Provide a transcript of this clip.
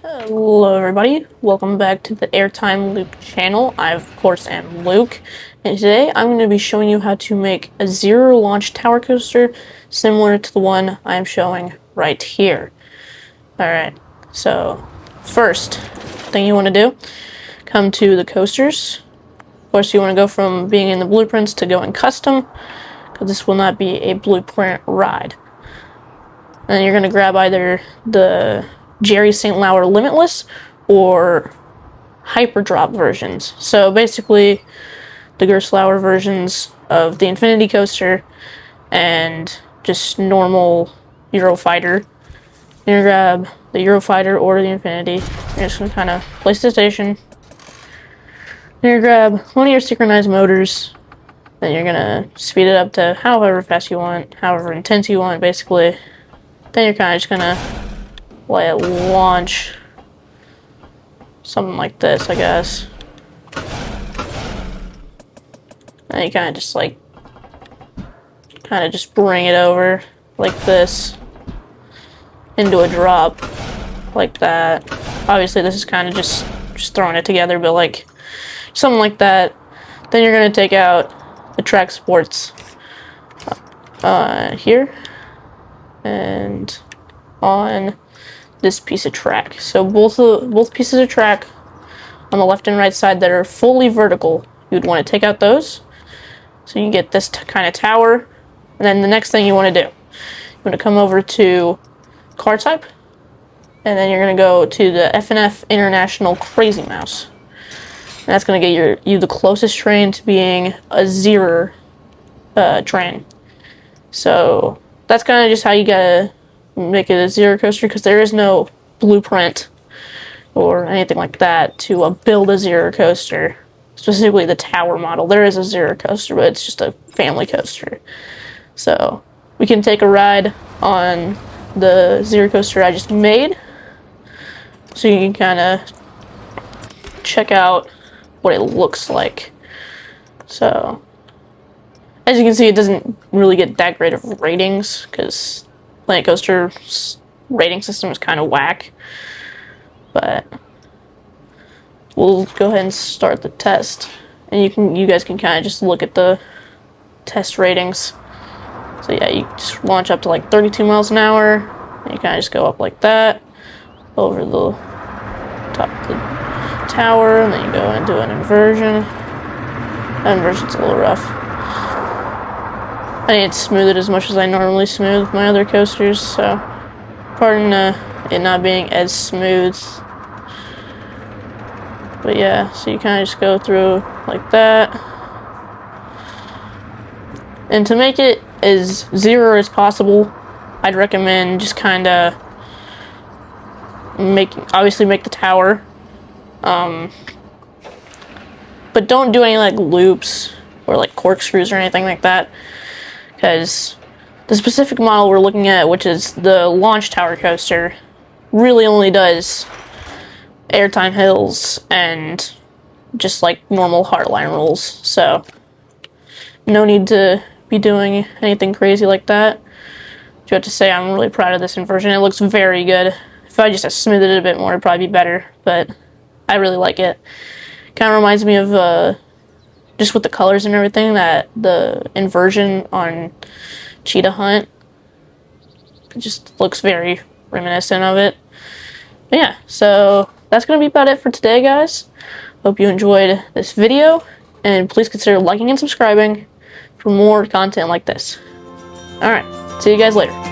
Hello everybody, welcome back to the Airtime Luke channel. I of course am Luke, and today I'm going to be showing you how to make a Zierer launch tower coaster similar to the one I'm showing right here. Alright, so first thing you want to do, come to the coasters. Of course you want to go from being in the blueprints to going custom, because this will not be a blueprint ride. And then you're going to grab either the Jerry St. Lauer Limitless or Hyperdrop versions. So basically the Gerstlauer versions of the Infinity Coaster and just normal Eurofighter. You're gonna grab the Eurofighter or the Infinity. You're just gonna kind of place the station. Then you grab one of your synchronized motors. Then you're gonna speed it up to however fast you want, however intense you want, basically. Then you're kind of just gonna let it launch something like this, I guess. And you kind of just bring it over like this into a drop like that. Obviously this is kind of just throwing it together, but like something like that. Then you're gonna take out the track supports here and on this piece of track. So both pieces of track on the left and right side that are fully vertical, you'd want to take out those so you get this kind of tower. And then the next thing you want to do, you want to come over to car type, and then you're going to go to the F&F International Crazy Mouse. And that's going to get you the closest train to being a Zierer train. So that's kind of just how you gotta make it a Zierer coaster, because there is no blueprint or anything like that to build a Zierer coaster. Specifically the tower model. There is a Zierer coaster, but it's just a family coaster. So we can take a ride on the Zierer coaster I just made, so you can kind of check out what it looks like. So as you can see, it doesn't really get that great of ratings because Planet Coaster's rating system is kind of whack, but we'll go ahead and start the test, and you guys can kind of just look at the test ratings. So yeah, you just launch up to like 32 miles an hour, and you kind of just go up like that over the top of the tower, and then you go and do an inversion. That inversion's a little rough. I need to smooth it as much as I normally smooth with my other coasters, so pardon it not being as smooth. But yeah, so you kind of just go through like that. And to make it as Zierer as possible, I'd recommend just kind of obviously make the tower. But don't do any like loops or like corkscrews or anything like that, because the specific model we're looking at, which is the launch tower coaster, really only does airtime hills and just like normal hardline rolls. So no need to be doing anything crazy like that. But you have to say I'm really proud of this inversion. It looks very good. If I just smoothed it a bit more, it'd probably be better, but I really like it. Kind of reminds me of just with the colors and everything, that the inversion on Cheetah Hunt, it just looks very reminiscent of it. But yeah, so that's going to be about it for today, guys. Hope you enjoyed this video, and please consider liking and subscribing for more content like this. Alright, see you guys later.